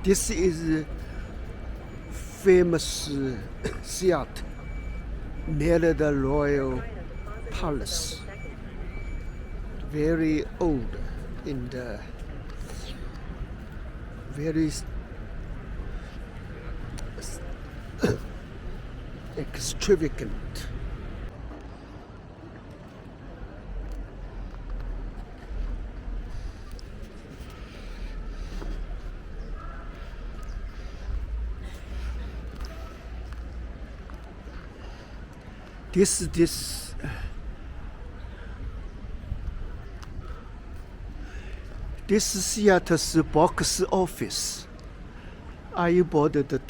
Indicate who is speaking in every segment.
Speaker 1: This is famous theater near the royal palace. Very old and very extravagant. This theater's box office. I bought the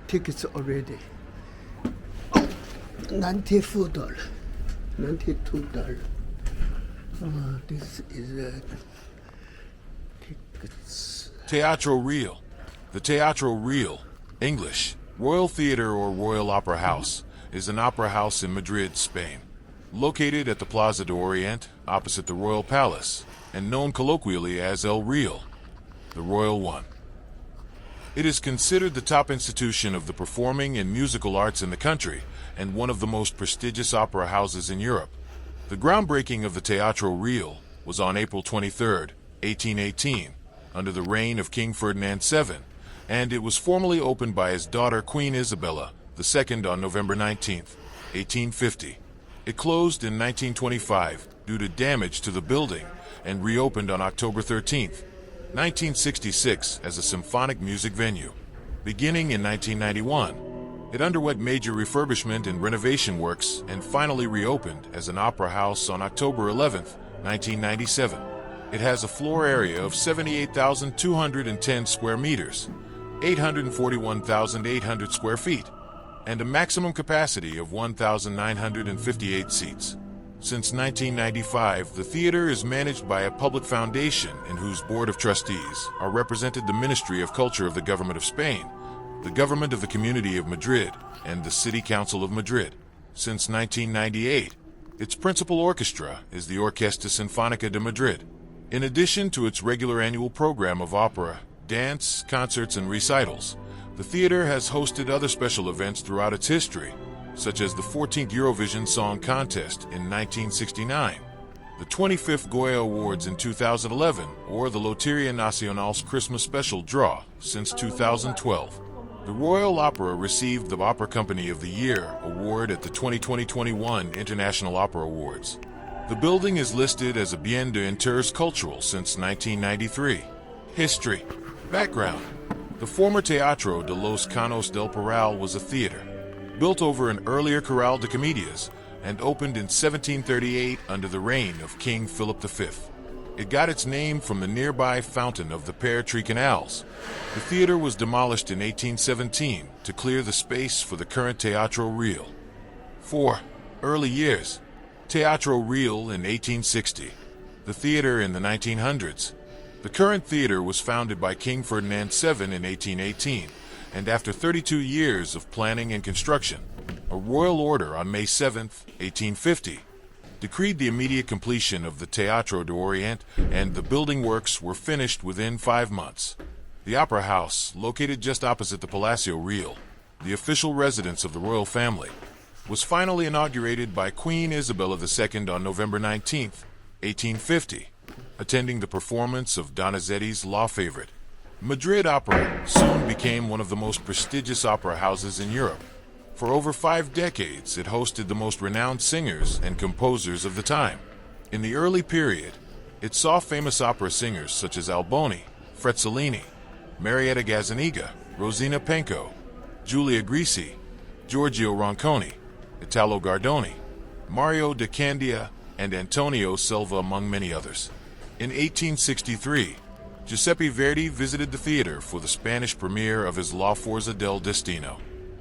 Speaker 1: tickets already. $94, $92. This is tickets.
Speaker 2: Teatro Real. The Teatro Real, English, Royal Theatre or Royal Opera House, is an opera house in Madrid, Spain. Located at the Plaza de Oriente, opposite the Royal Palace, and known colloquially as El Real, the Royal One. It is considered the top institution of the performing and musical arts in the country, and one of the most prestigious opera houses in Europe. The groundbreaking of the Teatro Real was on April 23, 1818, under the reign of King Ferdinand VII, and it was formally opened by his daughter Queen Isabella II on November 19, 1850. It closed in 1925 due to damage to the building and reopened on October 13, 1966 as a symphonic music venue. Beginning in 1991, it underwent major refurbishment and renovation works and finally reopened as an opera house on October 11, 1997. It has a floor area of 78,210 square meters, 841,800 square feet, and a maximum capacity of 1,958 seats. Since 1995, the theater is managed by a public foundation in whose board of trustees are represented the Ministry of Culture of the Government of Spain, the Government of the Community of Madrid, and the City Council of Madrid. Since 1998, its principal orchestra is the Orquesta Sinfónica de Madrid. In addition to its regular annual program of opera, dance, concerts, and recitals, the theater has hosted other special events throughout its history, such as the 14th Eurovision Song Contest in 1969, the 25th Goya Awards in 2011, or the Loteria Nacional's Christmas Special Draw since 2012. The Royal Opera received the Opera Company of the Year award at the 2020-21 International Opera Awards. The building is listed as a Bien de Interés Cultural since 1993. History. Background. The former Teatro de los Canos del Parral was a theater, built over an earlier Corral de Comedias, and opened in 1738 under the reign of King Philip V. It got its name from the nearby fountain of the Pear Tree Canals. The theater was demolished in 1817 to clear the space for the current Teatro Real. 4. Early years. Teatro Real in 1860. The theater in the 1900s. The current theater was founded by King Ferdinand VII in 1818, and after 32 years of planning and construction, a royal order on May 7, 1850, decreed the immediate completion of the Teatro de Oriente, and the building works were finished within 5 months. The Opera House, located just opposite the Palacio Real, the official residence of the royal family, was finally inaugurated by Queen Isabella II on November 19, 1850, attending the performance of Donizetti's law favorite. Madrid Opera soon became one of the most prestigious opera houses in Europe. For over 5 decades, it hosted the most renowned singers and composers of the time. In the early period, it saw famous opera singers such as Alboni, Frezzolini, Marietta Gazzaniga, Rosina Penco, Giulia Grisi, Giorgio Ronconi, Italo Gardoni, Mario de Candia, and Antonio Silva, among many others. In 1863, Giuseppe Verdi visited the theater for the Spanish premiere of his La Forza del Destino.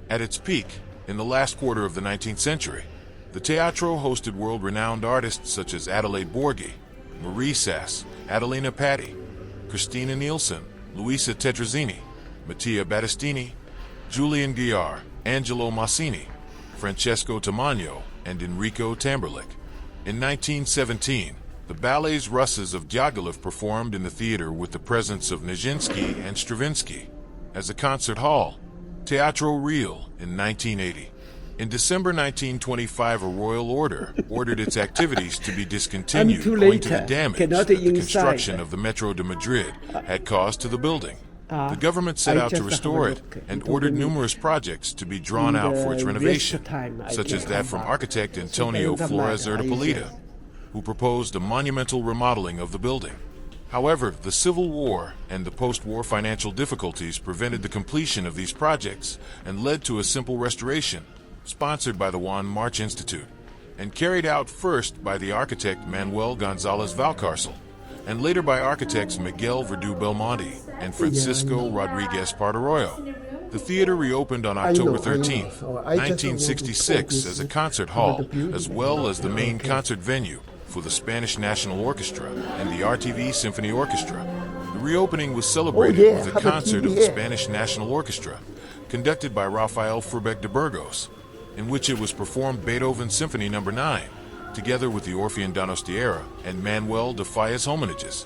Speaker 2: At its peak, in the last quarter of the 19th century, the Teatro hosted world-renowned artists such as Adelaide Borghi, Marie Sass, Adelina Patti, Christina Nielsen, Luisa Tetrazzini, Mattia Battistini, Julian Guiar, Angelo Massini, Francesco Tamagno, and Enrico Tamberlik. In 1917, the ballets Russes of Diaghilev performed in the theater with the presence of Nijinsky and Stravinsky. as a concert hall, Teatro Real, in 1980. In December 1925, a royal order ordered its activities to be discontinued owing to the damage that the construction of the Metro de Madrid had caused to the building. The government set out to restore it and ordered numerous projects to be drawn out for its renovation, such as that from architect Antonio Flores Erdepolita, who proposed a monumental remodeling of the building. However, the Civil War and the post-war financial difficulties prevented the completion of these projects and led to a simple restoration, sponsored by the Juan March Institute, and carried out first by the architect Manuel Gonzalez Valcárcel, and later by architects Miguel Verdu Belmonte and Francisco Rodriguez Pardarroyo. The theater reopened on October 13, 1966 as a concert hall, as well as the main concert venue for the Spanish National Orchestra and the RTV Symphony Orchestra. The reopening was celebrated with a concert of the Spanish National Orchestra, conducted by Rafael Furbeck de Burgos, in which it was performed Beethoven's Symphony No. 9, together with the Orpheon Donostiera and Manuel de Falla's homenages.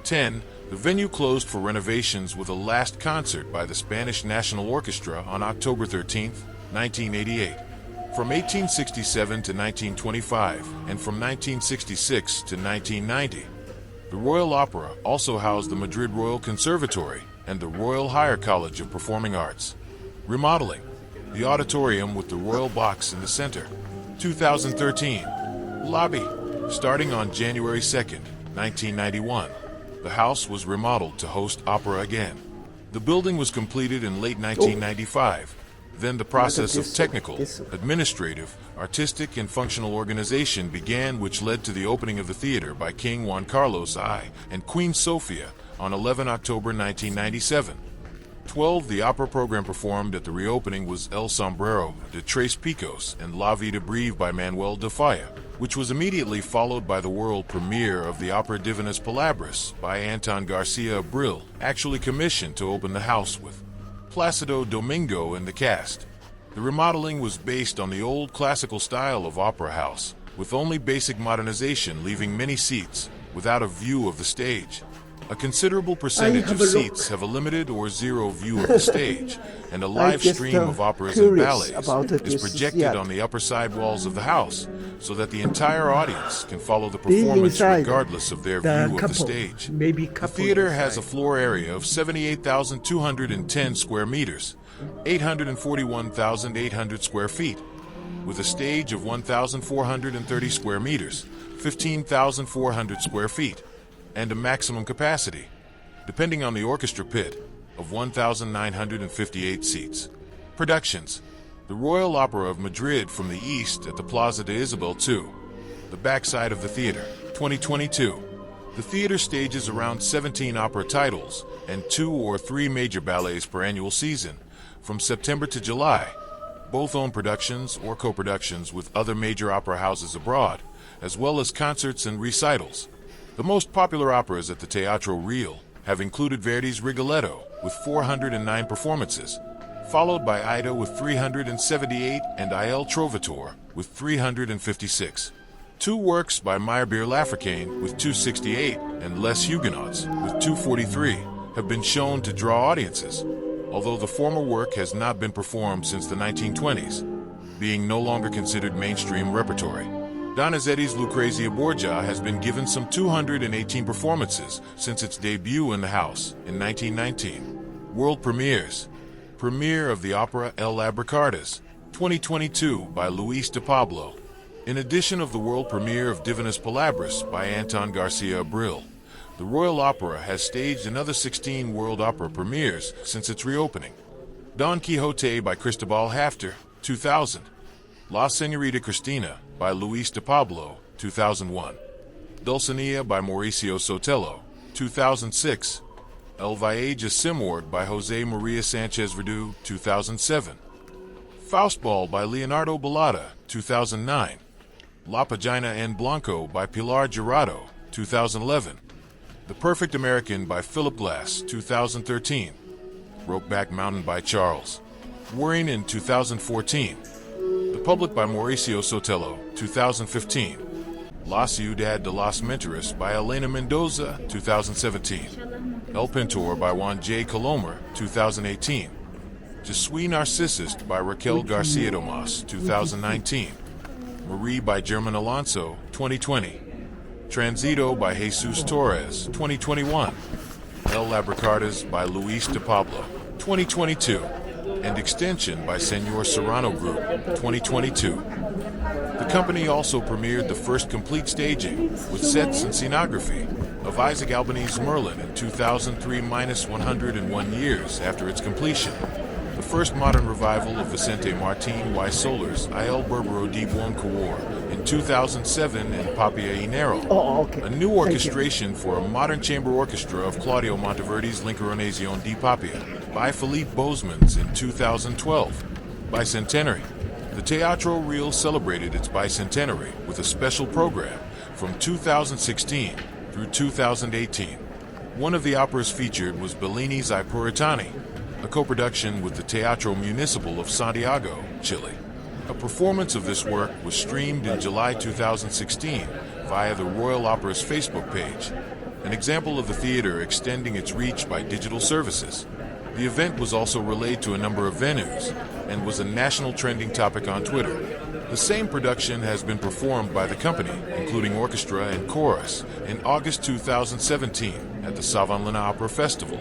Speaker 2: 10. The venue closed for renovations with a last concert by the Spanish National Orchestra on October 13, 1988. From 1867 to 1925, and from 1966 to 1990, the Royal Opera also housed the Madrid Royal Conservatory and the Royal Higher College of Performing Arts. Remodeling. The auditorium with the Royal Box in the center. 2013. Lobby. Starting on January 2, 1991, the house was remodeled to host opera again. The building was completed in late 1995. Then the process of technical, administrative, artistic, and functional organization began, which led to the opening of the theater by King Juan Carlos I and Queen Sofia on 11 October 1997. 12. The opera program performed at the reopening was El Sombrero de Tres Picos and La Vida Breve by Manuel de Falla, which was immediately followed by the world premiere of the opera Divinas Palabras by Anton Garcia Abril, actually commissioned to open the house with Placido Domingo in the cast. The remodeling was based on the old classical style of opera house, with only basic modernization leaving many seats without a view of the stage. A considerable percentage of seats have a limited or zero view of the stage, and a live stream of operas and ballets is projected on the upper side walls of the house, so that the entire audience can follow the performance regardless of their view of the stage. The theater has a floor area of 78,210 square meters, 841,800 square feet, with a stage of 1,430 square meters, 15,400 square feet, and a maximum capacity, depending on the orchestra pit, of 1,958 seats. Productions. The Royal Opera of Madrid from the east at the Plaza de Isabel II. The backside of the theater, 2022. The theater stages around 17 opera titles and 2 or 3 major ballets per annual season, from September to July, both own productions or co-productions with other major opera houses abroad, as well as concerts and recitals. The most popular operas at the Teatro Real have included Verdi's Rigoletto with 409 performances, followed by Aida with 378 and Il Trovatore with 356. 2 works by Meyerbeer Lafricaine with 268 and Les Huguenots with 243 have been shown to draw audiences, although the former work has not been performed since the 1920s, being no longer considered mainstream repertory. Donizetti's Lucrezia Borgia has been given some 218 performances since its debut in the house in 1919. World premieres. Premiere of the opera El Abracardas, 2022 by Luis de Pablo. In addition of the world premiere of Divinas Palabras by Anton Garcia Abril, the Royal Opera has staged another 16 world opera premieres since its reopening. Don Quixote by Cristobal Hafter, 2000. La Señorita Cristina by Luis de Pablo, 2001. Dulcinea by Mauricio Sotelo, 2006. El Viaje a Simord by Jose Maria Sanchez Verdu, 2007. Faustball by Leonardo Balada, 2009. La Pagina en Blanco by Pilar Jurado, 2011. The Perfect American by Philip Glass, 2013. Brokeback Mountain by Charles Waring in 2014. The Public by Mauricio Sotelo, 2015. La Ciudad de los Mentiras by Elena Mendoza, 2017. El Pintor by Juan J. Colomer, 2018. Je suis Narcissist by Raquel Garcia Domas, 2019. Marie by German Alonso, 2020. Transito by Jesus Torres, 2021. El Labracardas by Luis de Pablo, 2022. And Extension by Senor Serrano Group, 2022. The company also premiered the first complete staging, with sets and scenography, of Isaac Albeni's Merlin in 2003, minus 101 years after its completion. The first modern revival of Vicente Martín y Soler's A El Berbero de Buen Cawar in 2007 and Papia Inero, a new orchestration for a modern chamber orchestra of Claudio Monteverdi's L'Incarnación de Papia by Philippe Bozeman's in 2012. Bicentenary. The Teatro Real celebrated its bicentenary with a special program from 2016 through 2018. One of the operas featured was Bellini's I Puritani, a co-production with the Teatro Municipal of Santiago, Chile. A performance of this work was streamed in July 2016 via the Royal Opera's Facebook page, an example of the theater extending its reach by digital services. The event was also relayed to a number of venues and was a national trending topic on Twitter. The same production has been performed by the company, including orchestra and chorus, in August 2017 at the Savonlinna Opera Festival.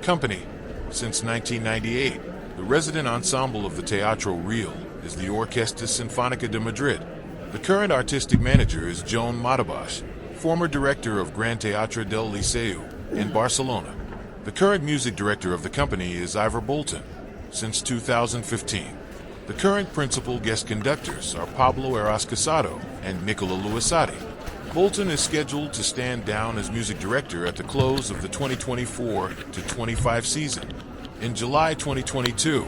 Speaker 2: Company. Since 1998, the resident ensemble of the Teatro Real is the Orquesta Sinfónica de Madrid. The current artistic manager is Joan Matabash, former director of Gran Teatre del Liceu in Barcelona. The current music director of the company is Ivor Bolton, since 2015. The current principal guest conductors are Pablo Eras Casado and Nicola Luisati. Bolton is scheduled to stand down as music director at the close of the 2024-25 season. In July 2022,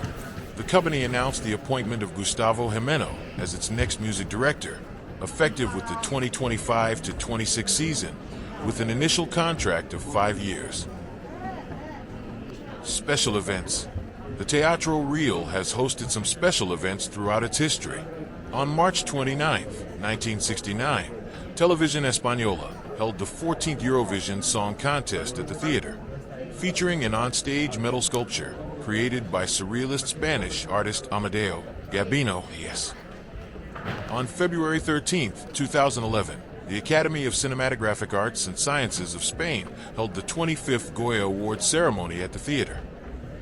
Speaker 2: the company announced the appointment of Gustavo Jimeno as its next music director, effective with the 2025-26 season, with an initial contract of 5 years. Special events. The Teatro Real has hosted some special events throughout its history. On March 29, 1969, Television Española held the 14th Eurovision Song Contest at the theater, featuring an onstage metal sculpture created by surrealist Spanish artist Amadeo Gabino. On February 13, 2011, the Academy of Cinematographic Arts and Sciences of Spain held the 25th Goya Award ceremony at the theater.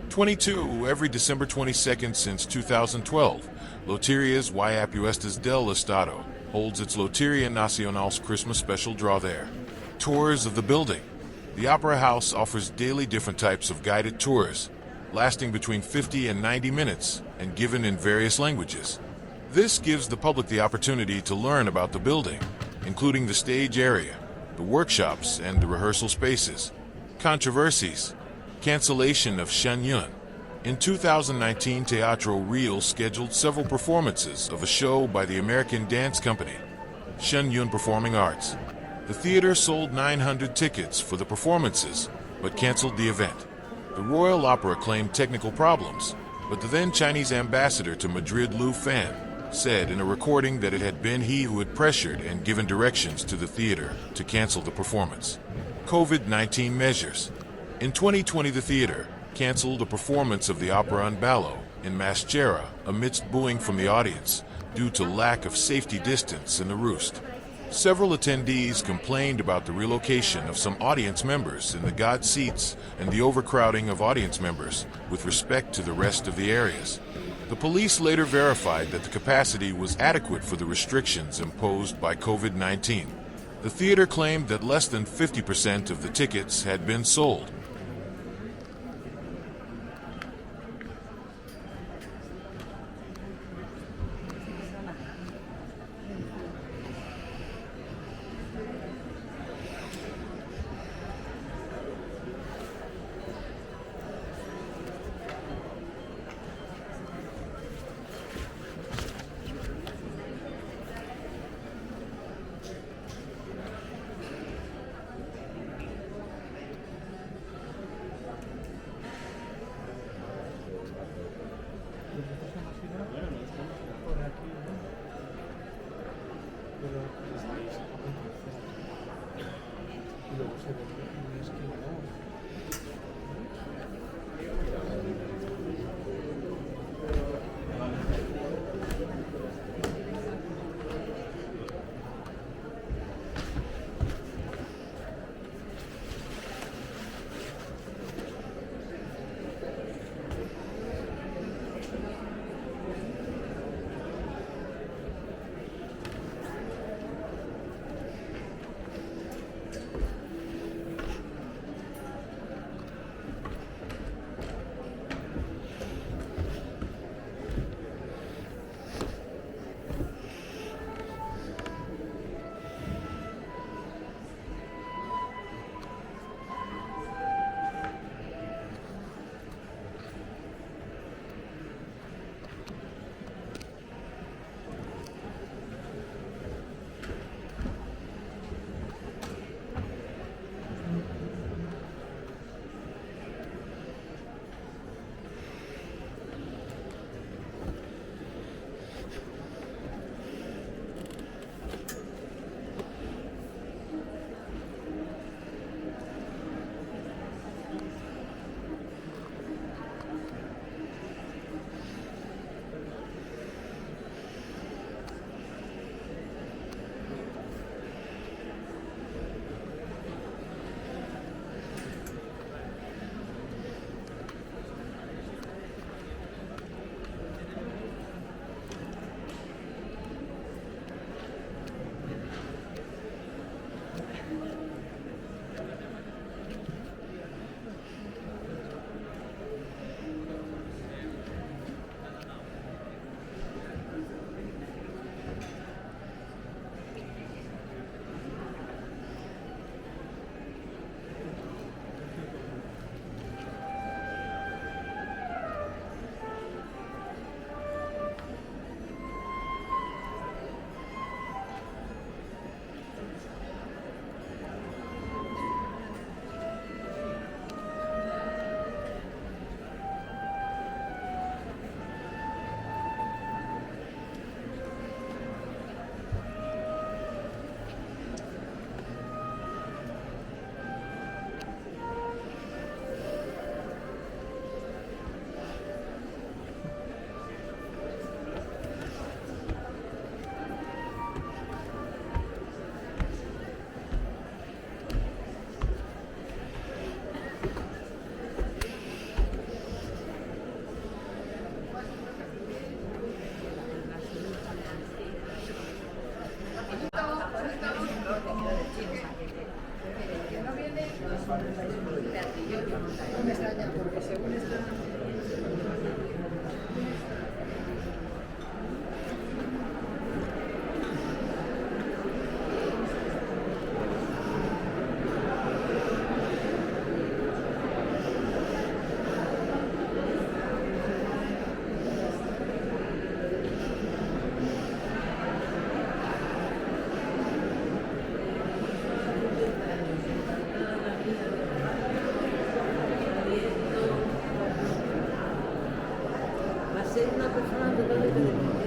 Speaker 2: 22. Every December 22nd since 2012, Loterias y Apuestas del Estado holds its Loteria Nacional's Christmas special draw there. Tours of the building. The Opera House offers daily different types of guided tours, lasting between 50 and 90 minutes and given in various languages. This gives the public the opportunity to learn about the building, including the stage area, the workshops, and the rehearsal spaces. Controversies. Cancellation of Shen Yun. In 2019, Teatro Real scheduled several performances of a show by the American dance company, Shen Yun Performing Arts. The theater sold 900 tickets for the performances, but canceled the event. The Royal Opera claimed technical problems, but the then Chinese ambassador to Madrid, Lu Fan, said in a recording that it had been he who had pressured and given directions to the theater to cancel the performance. COVID-19 measures. In 2020, the theater canceled a performance of the opera Un Ballo in Mascara amidst booing from the audience due to lack of safety distance in the roost. Several attendees complained about the relocation of some audience members in the god seats and the overcrowding of audience members with respect to the rest of the areas. The police later verified that the capacity was adequate for the restrictions imposed by COVID-19. The theater claimed that less than 50% of the tickets had been sold.
Speaker 3: No me extraña, porque según está...
Speaker 4: Va a ser una persona totalmente diferente.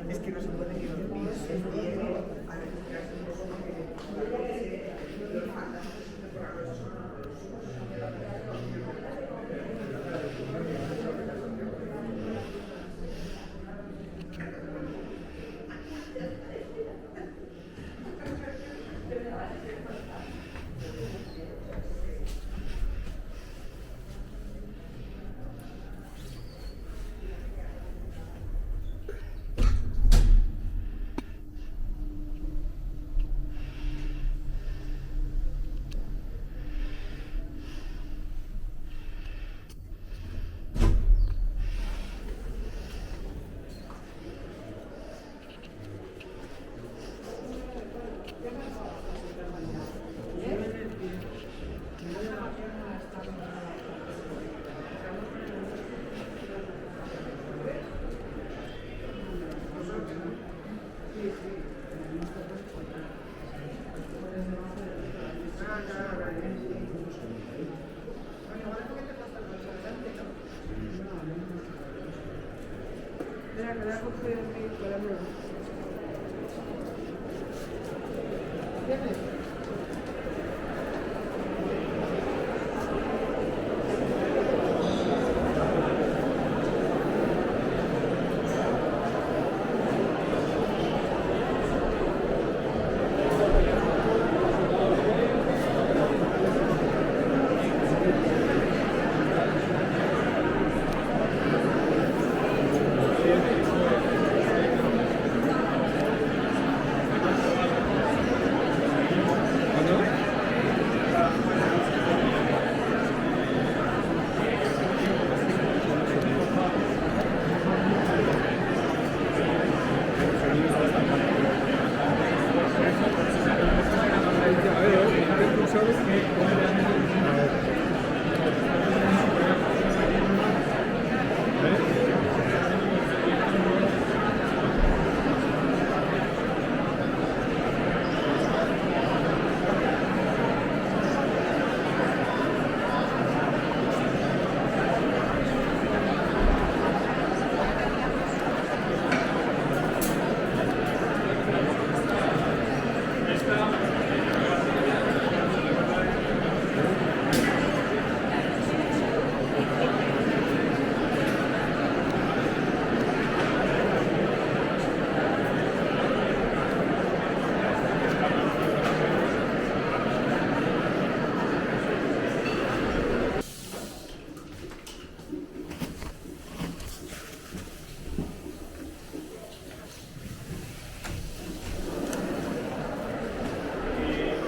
Speaker 5: Es que no se puede que los míos se nieguen a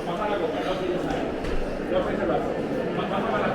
Speaker 6: Baja la copa, no tienes ahí. Yo ofrece el brazo. Baja la